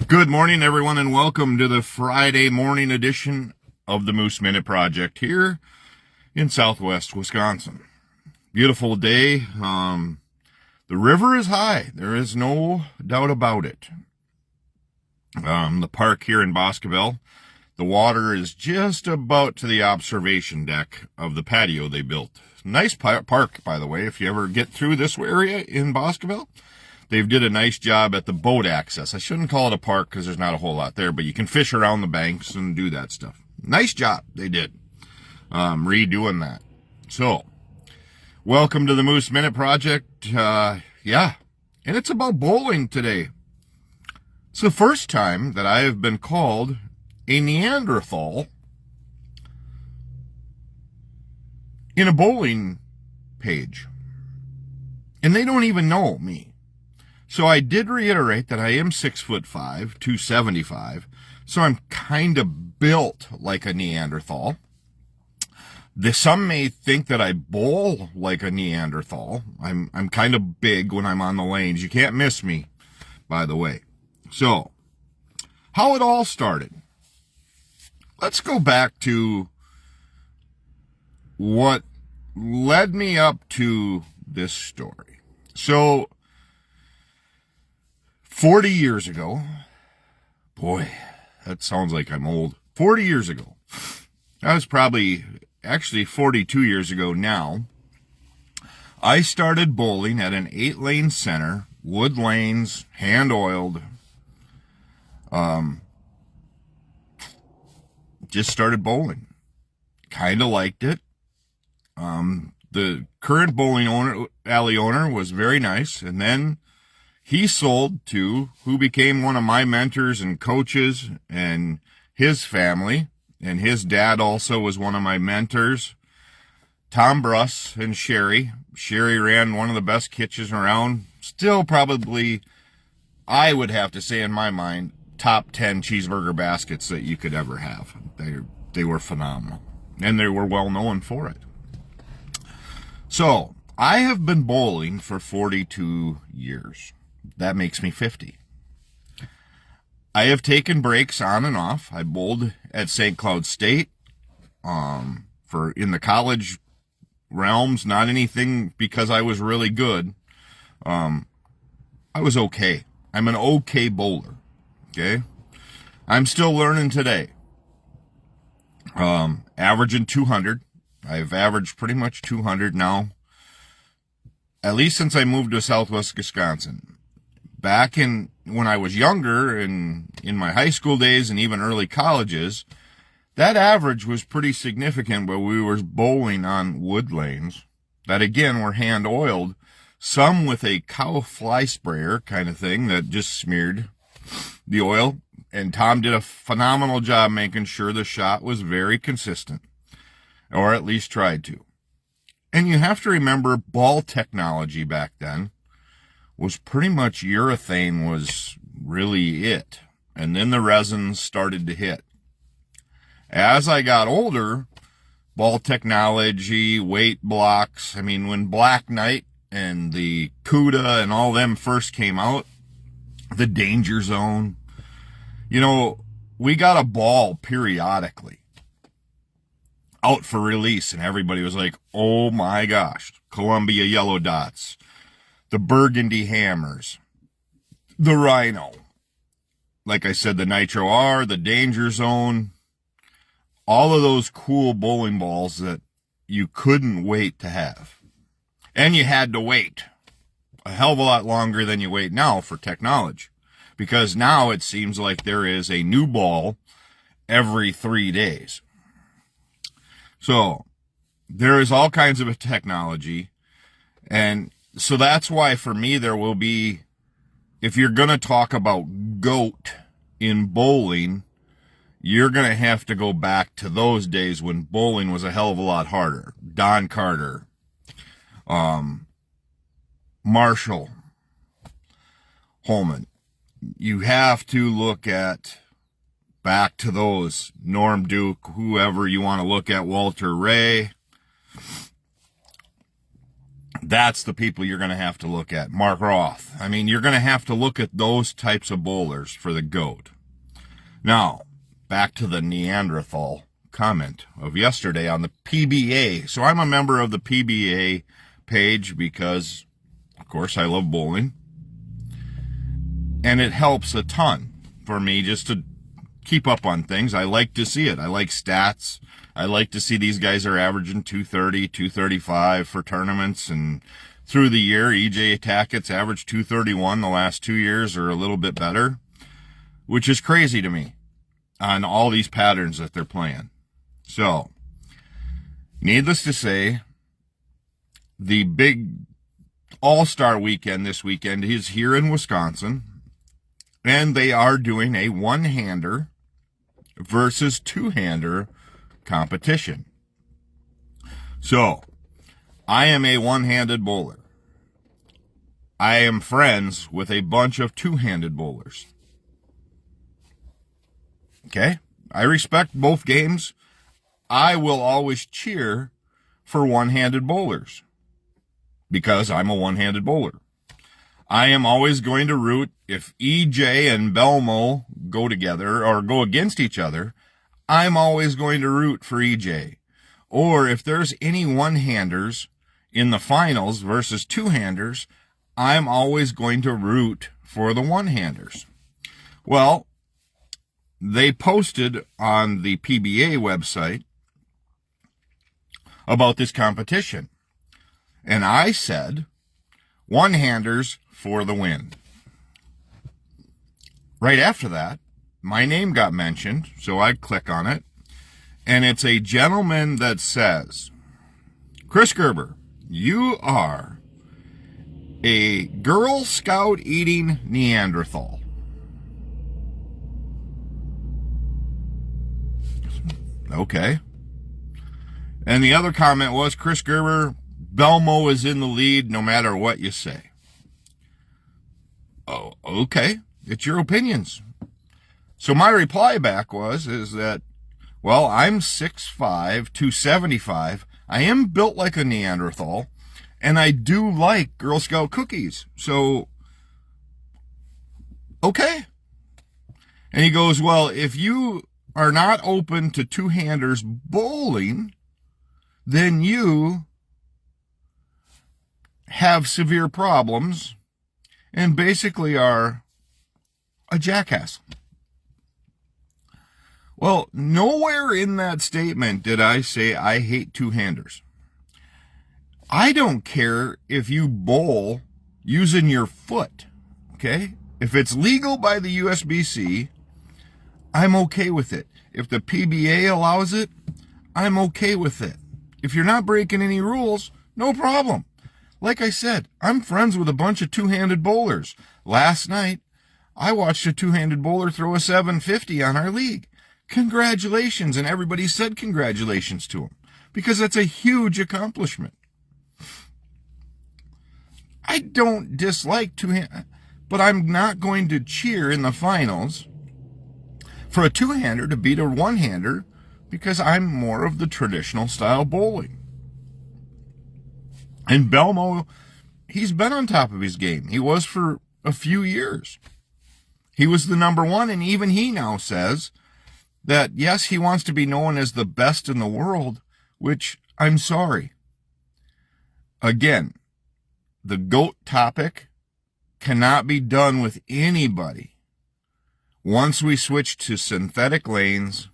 Good morning, everyone, and welcome to the Friday morning edition of the Moose Minute Project here in southwest Wisconsin. Beautiful day. The river is high. There is no doubt about it. The park here in Boscoville, the water is just about to the observation deck of the patio they built. Nice park, by the way, if you ever get through this area in Boscoville. They did a nice job at the boat access. I shouldn't call it a park because there's not a whole lot there, but you can fish around the banks and do that stuff. Nice job they did redoing that. So, welcome to the Moose Minute Project. And it's about bowling today. It's the first time that I have been called a Neanderthal in a bowling page. And they don't even know me. So I did reiterate that I am 6'5", 275. So I'm kind of built like a Neanderthal. Some may think that I bowl like a Neanderthal. I'm kind of big when I'm on the lanes. You can't miss me, by the way. So, how it all started. Let's go back to what led me up to this story. So, 40 years ago, boy, that sounds like I'm old. 40 years ago, I was actually 42 years ago now, I started bowling at an 8-lane center, wood lanes, hand-oiled. Just started bowling. Kind of liked it. The current bowling alley owner was very nice, and then he sold to who became one of my mentors and coaches, and his family, and his dad also was one of my mentors, Tom Bruss and Sherry. Sherry ran one of the best kitchens around. Still probably, I would have to say in my mind, top 10 cheeseburger baskets that you could ever have. They were phenomenal, and they were well known for it. So, I have been bowling for 42 years. That makes me 50. I have taken breaks on and off. I bowled at St. Cloud State for in the college realms, not anything because I was really good. I was okay. I'm an okay bowler. Okay? I'm still learning today. Averaging 200. I've averaged pretty much 200 now, at least since I moved to southwest Wisconsin. Back when I was younger and in my high school days and even early colleges, that average was pretty significant, but we were bowling on wood lanes that again were hand oiled, some with a cow fly sprayer kind of thing that just smeared the oil. And Tom did a phenomenal job making sure the shot was very consistent, or at least tried to. And you have to remember ball technology back then was pretty much urethane was really it. And then the resins started to hit. As I got older, ball technology, weight blocks, when Black Knight and the CUDA and all them first came out, the Danger Zone, we got a ball periodically out for release, and everybody was like, oh my gosh, Columbia Yellow Dots, the Burgundy Hammers, the Rhino, like I said, the Nitro R, the Danger Zone, all of those cool bowling balls that you couldn't wait to have. And you had to wait a hell of a lot longer than you wait now for technology, because now it seems like there is a new ball every 3 days. So there is all kinds of technology, and so that's why for me there will be, if you're going to talk about GOAT in bowling, you're going to have to go back to those days when bowling was a hell of a lot harder. Don Carter, Marshall, Holman. You have to look at back to those, Norm Duke, whoever you want to look at, Walter Ray. That's the people you're going to have to look at. Mark Roth. I mean, you're going to have to look at those types of bowlers for the GOAT. Now, back to the Neanderthal comment of yesterday on the PBA. So I'm a member of the PBA page because, of course, I love bowling. And it helps a ton for me just to keep up on things. I like to see it. I like stats. I like to see these guys are averaging 230, 235 for tournaments. And through the year, EJ Tackett's averaged 231 the last 2 years or a little bit better, which is crazy to me on all these patterns that they're playing. So, needless to say, the big all-star weekend this weekend is here in Wisconsin, and they are doing a one-hander versus two-hander competition. So, I am a one-handed bowler. I am friends with a bunch of two-handed bowlers. Okay? I respect both games. I will always cheer for one-handed bowlers because I'm a one-handed bowler. I am always going to root if EJ and Belmo go together or go against each other. I'm always going to root for EJ. Or if there's any one-handers in the finals versus two-handers, I'm always going to root for the one-handers. Well, they posted on the PBA website about this competition. And I said, one-handers for the win. Right after that, my name got mentioned, so I click on it. And it's a gentleman that says, Chris Gerber, you are a Girl Scout eating Neanderthal. Okay. And the other comment was, Chris Gerber, Belmo is in the lead no matter what you say. Oh, okay. It's your opinions. So my reply back is that, well, I'm 6'5", 275. I am built like a Neanderthal, and I do like Girl Scout cookies. So, okay. And he goes, well, if you are not open to two-handers bowling, then you have severe problems and basically are a jackass. Well, nowhere in that statement did I say I hate two-handers. I don't care if you bowl using your foot, okay? If it's legal by the USBC, I'm okay with it. If the PBA allows it, I'm okay with it. If you're not breaking any rules, no problem. Like I said, I'm friends with a bunch of two-handed bowlers. Last night, I watched a two-handed bowler throw a 750 on our league. Congratulations, and everybody said congratulations to him because that's a huge accomplishment. I don't dislike two-handed, but I'm not going to cheer in the finals for a two-hander to beat a one-hander because I'm more of the traditional style bowling. And Belmo, he's been on top of his game. He was for a few years. He was the number one, and even he now says that, yes, he wants to be known as the best in the world, which I'm sorry. Again, the GOAT topic cannot be done with anybody. Once we switch to synthetic lanes,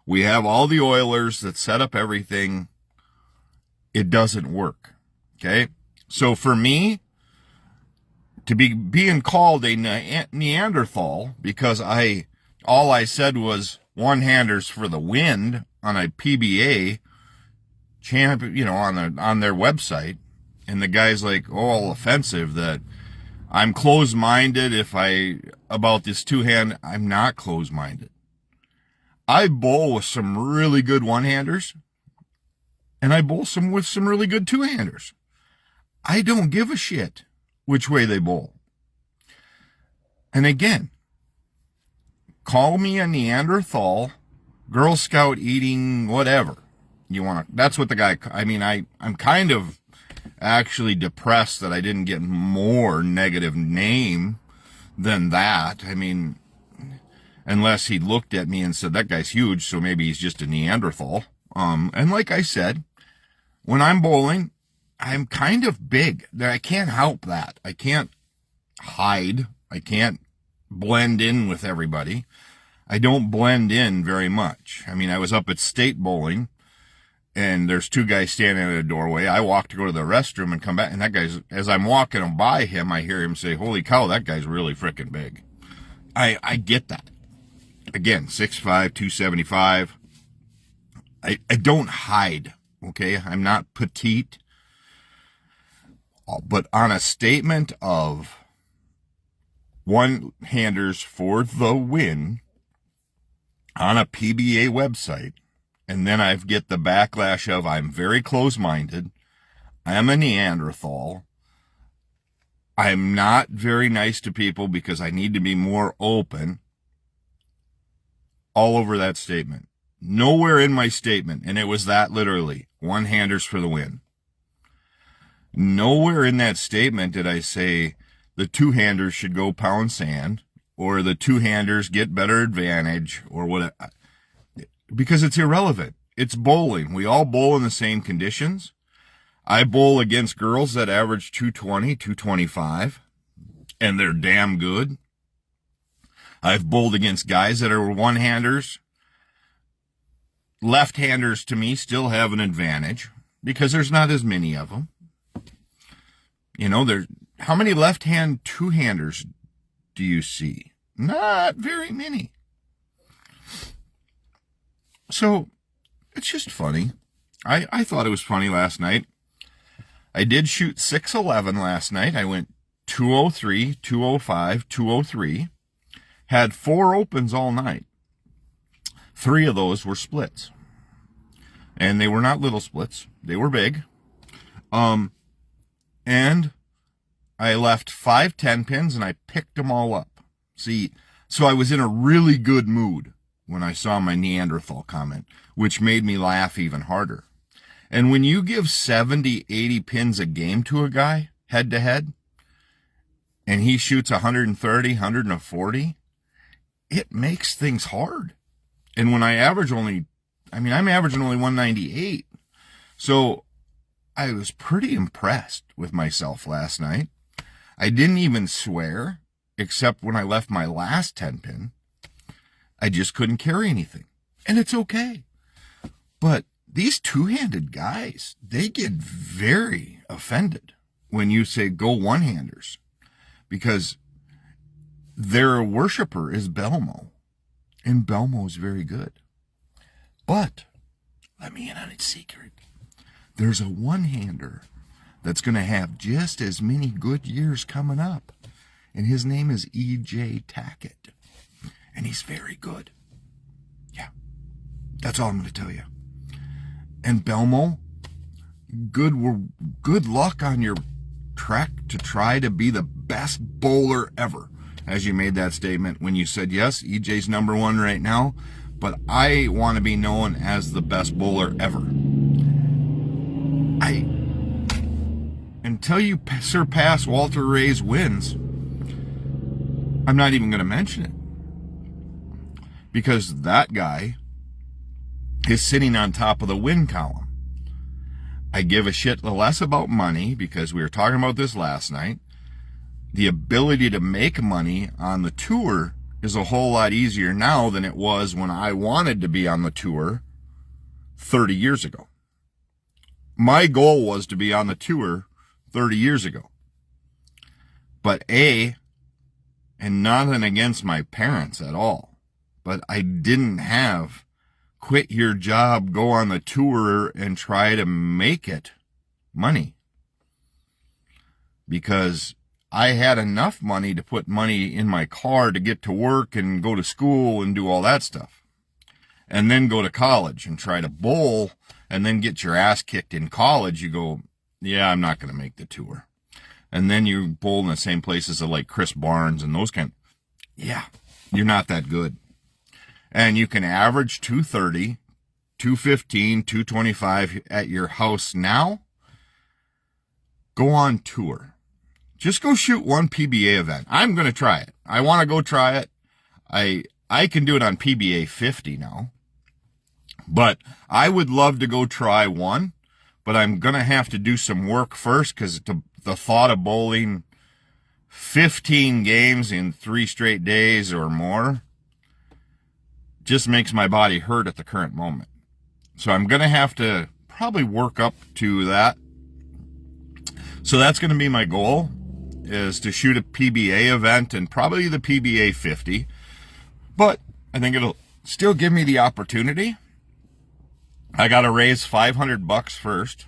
we have all the oilers that set up everything. It doesn't work. Okay? So for me, to be being called a Neanderthal because all I said was one-handers for the wind on a PBA on their website, and the guy's like, all offensive that I'm closed-minded about this two-hand. I'm not closed-minded. I bowl with some really good one-handers, and I bowl with some really good two-handers. I don't give a shit which way they bowl. And again, call me a Neanderthal, Girl Scout eating, whatever you want. That's what the guy, I'm kind of actually depressed that I didn't get more negative name than that. I mean, unless he looked at me and said, that guy's huge, so maybe he's just a Neanderthal. And like I said, when I'm bowling, I'm kind of big. I can't help that. I can't hide. I can't blend in with everybody. I don't blend in very much. I mean, I was up at state bowling, and there's two guys standing at a doorway. I walk to go to the restroom and come back, and that guy's, as I'm walking by him, I hear him say, holy cow, that guy's really freaking big. I get that. Again, 6'5", 275. I don't hide, okay? I'm not petite. But on a statement of one-handers for the win on a PBA website, and then I get the backlash of I'm very close-minded, I'm a Neanderthal, I'm not very nice to people because I need to be more open, all over that statement. Nowhere in my statement, and it was that literally, one-handers for the win. Nowhere in that statement did I say the two-handers should go pound sand, or the two-handers get better advantage, or what, because it's irrelevant. It's bowling. We all bowl in the same conditions. I bowl against girls that average 220, 225, and they're damn good. I've bowled against guys that are one-handers. Left-handers, to me, still have an advantage because there's not as many of them. You know, how many left-hand two-handers do you see? Not very many. So, it's just funny. I thought it was funny last night. I did shoot 611 last night. I went 203, 205, 203. Had 4 opens all night. 3 of those were splits. And they were not little splits. They were big. And I left 5 10-pins and I picked them all up. See, so I was in a really good mood when I saw my Neanderthal comment, which made me laugh even harder. And when you give 70, 80 pins a game to a guy, head to head, and he shoots 130, 140, it makes things hard. And when I average I'm averaging only 198. So I was pretty impressed with myself last night. I didn't even swear, except when I left my last 10-pin. I just couldn't carry anything. And it's okay. But these two-handed guys, they get very offended when you say go one-handers, because their worshiper is Belmo, and Belmo is very good. But let me in on its secret. There's a one-hander that's going to have just as many good years coming up, and his name is E.J. Tackett, and he's very good. Yeah, that's all I'm going to tell you. And Belmo, good luck on your trek to try to be the best bowler ever, as you made that statement when you said, yes, EJ's number 1 right now, but I want to be known as the best bowler ever. Until you surpass Walter Ray's wins, I'm not even going to mention it, because that guy is sitting on top of the win column. I give a shit less about money, because we were talking about this last night. The ability to make money on the tour is a whole lot easier now than it was when I wanted to be on the tour 30 years ago. My goal was to be on the tour 30 years ago. But and nothing against my parents at all, but I didn't have quit your job, go on the tour, and try to make it money. Because I had enough money to put money in my car to get to work and go to school and do all that stuff. And then go to college and try to bowl and then get your ass kicked in college. You go, yeah, I'm not going to make the tour. And then you bowl in the same places as like Chris Barnes and those yeah, you're not that good. And you can average 230, 215, 225 at your house now. go on tour. Just go shoot one PBA event. I'm going to try it. I want to go try it. I can do it on PBA 50 now. But I would love to go try one. But I'm going to have to do some work first, because the thought of bowling 15 games in 3 straight days or more just makes my body hurt at the current moment. So I'm going to have to probably work up to that. So that's going to be my goal, is to shoot a PBA event, and probably the PBA 50. But I think it'll still give me the opportunity. I got to raise $500 first,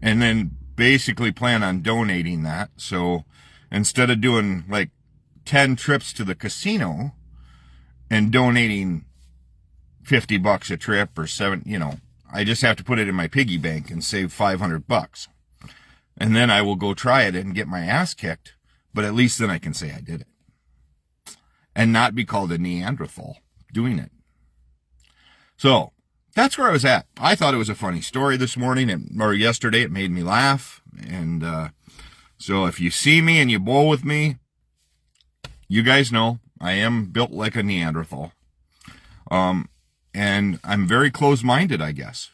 and then basically plan on donating that. So instead of doing like 10 trips to the casino and donating $50 a trip or $7, I just have to put it in my piggy bank and save $500. And then I will go try it and get my ass kicked, but at least then I can say I did it and not be called a Neanderthal doing it. So that's where I was at. I thought it was a funny story this morning or yesterday. It made me laugh. And so if you see me and you bowl with me, you guys know I am built like a Neanderthal. And I'm very close-minded, I guess.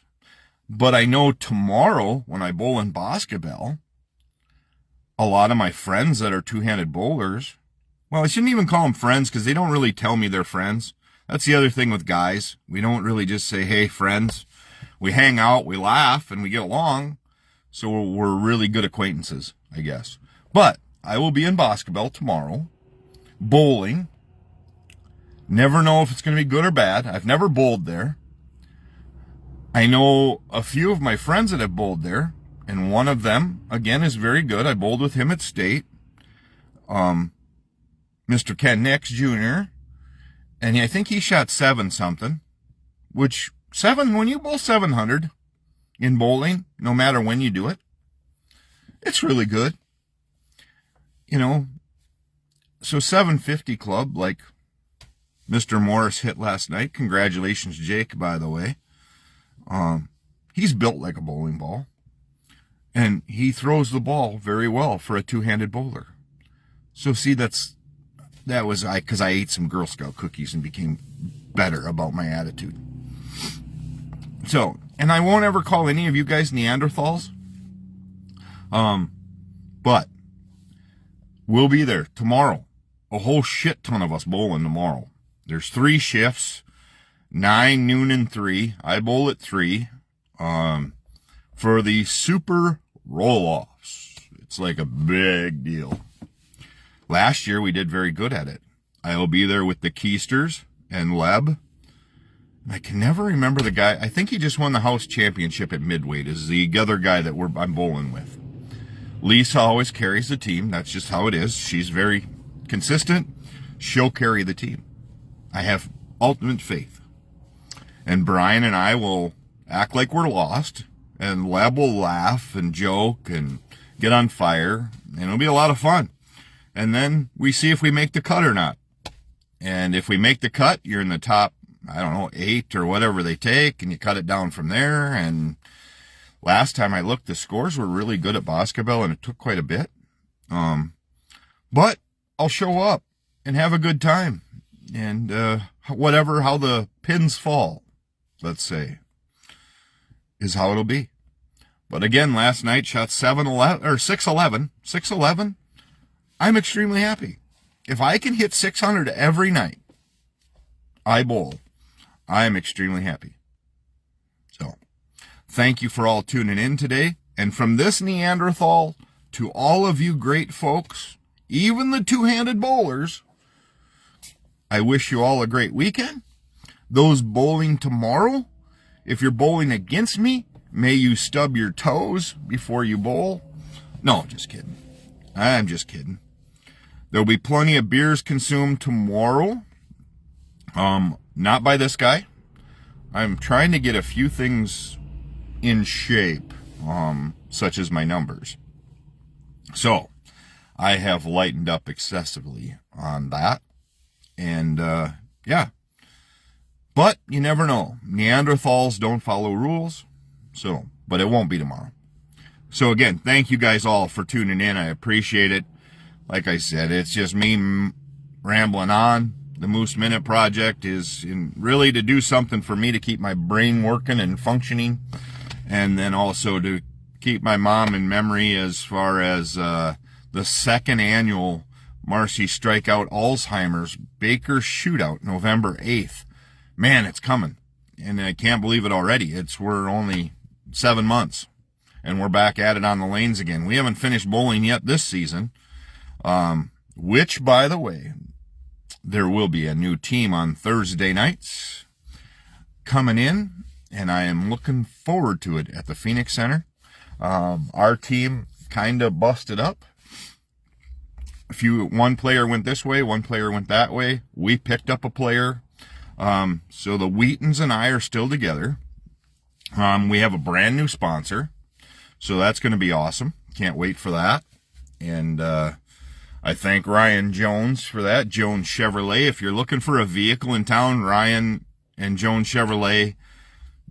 But I know tomorrow when I bowl in Boscobel, a lot of my friends that are two-handed bowlers, well, I shouldn't even call them friends, because they don't really tell me they're friends. That's the other thing with guys. We don't really just say, hey, friends. We hang out, we laugh, and we get along. So we're really good acquaintances, I guess. But I will be in Boscobel tomorrow, bowling. Never know if it's going to be good or bad. I've never bowled there. I know a few of my friends that have bowled there, and one of them, again, is very good. I bowled with him at state. Mr. Ken Nix Jr., and I think he shot 7 something, which 7, when you bowl 700 in bowling, no matter when you do it, it's really good. So 750 club, like Mr. Morris hit last night. Congratulations, Jake, by the way. He's built like a bowling ball, and he throws the ball very well for a two-handed bowler. So see, that was because I ate some Girl Scout cookies and became better about my attitude. So, and I won't ever call any of you guys Neanderthals. But we'll be there tomorrow. A whole shit ton of us bowling tomorrow. There's 3 shifts, 9, noon, and 3. I bowl at 3. For the super roll-offs. It's like a big deal. Last year, we did very good at it. I'll be there with the Keisters and Leb. I can never remember the guy. I think he just won the house championship at midweight, is the other guy that I'm bowling with. Lisa always carries the team. That's just how it is. She's very consistent. She'll carry the team. I have ultimate faith. And Brian and I will act like we're lost. And Leb will laugh and joke and get on fire. And it'll be a lot of fun. And then we see if we make the cut or not. And if we make the cut, you're in the top, 8 or whatever they take, and you cut it down from there. And last time I looked, the scores were really good at Boscobel, and it took quite a bit. But I'll show up and have a good time. And how the pins fall, let's say, is how it'll be. But again, last night shot 7-11 or 6-11. 6-11. I'm extremely happy. If I can hit 600 every night I bowl, I am extremely happy. So, thank you for all tuning in today. And from this Neanderthal to all of you great folks, even the two-handed bowlers, I wish you all a great weekend. Those bowling tomorrow, if you're bowling against me, may you stub your toes before you bowl. No, just kidding. I'm just kidding. There'll be plenty of beers consumed tomorrow. Not by this guy. I'm trying to get a few things in shape, such as my numbers. So, I have lightened up excessively on that. And, yeah. But you never know. Neanderthals don't follow rules. So, but it won't be tomorrow. So again, thank you guys all for tuning in. I appreciate it. Like I said, it's just me rambling on. The Moose Minute Project is really to do something for me to keep my brain working and functioning, and then also to keep my mom in memory as far as the second annual Marcy Strikeout Alzheimer's Baker Shootout, November 8th. Man, it's coming, and I can't believe it already. We're only 7 months, and we're back at it on the lanes again. We haven't finished bowling yet this season, which, by the way, there will be a new team on Thursday nights coming in, and I am looking forward to it at the Phoenix Center. Our team kind of busted up. One player went this way, one player went that way. We picked up a player. So the Wheatons and I are still together. We have a brand new sponsor, so that's going to be awesome. Can't wait for that. And I thank Ryan Jones for that. Jones Chevrolet. If you're looking for a vehicle in town, Ryan and Jones Chevrolet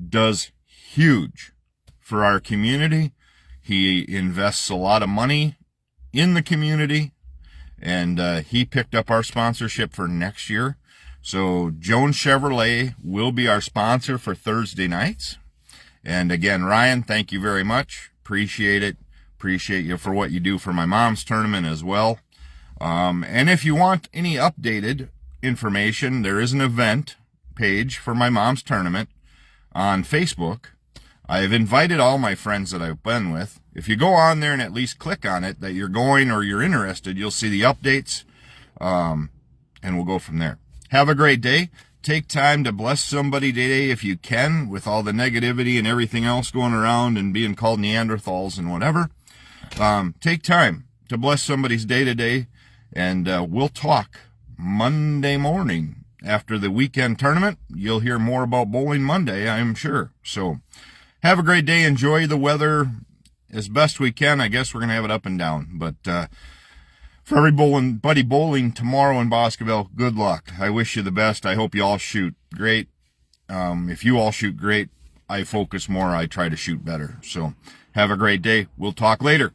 does huge for our community. He invests a lot of money in the community, and he picked up our sponsorship for next year. So Jones Chevrolet will be our sponsor for Thursday nights. And again, Ryan, thank you very much. Appreciate it. Appreciate you for what you do for my mom's tournament as well. And if you want any updated information, there is an event page for my mom's tournament on Facebook. I've invited all my friends that I've been with. If you go on there and at least click on it that you're going or you're interested, you'll see the updates, and we'll go from there. Have a great day. Take time to bless somebody today if you can, with all the negativity and everything else going around and being called Neanderthals and whatever. Take time to bless somebody's day today, and we'll talk Monday morning after the weekend tournament. You'll hear more about Bowling Monday, I'm sure. So have a great day. Enjoy the weather as best we can. I guess we're going to have it up and down. But for everybody bowling tomorrow in Boscoville, good luck. I wish you the best. I hope you all shoot great. If you all shoot great, I focus more. I try to shoot better. So have a great day. We'll talk later.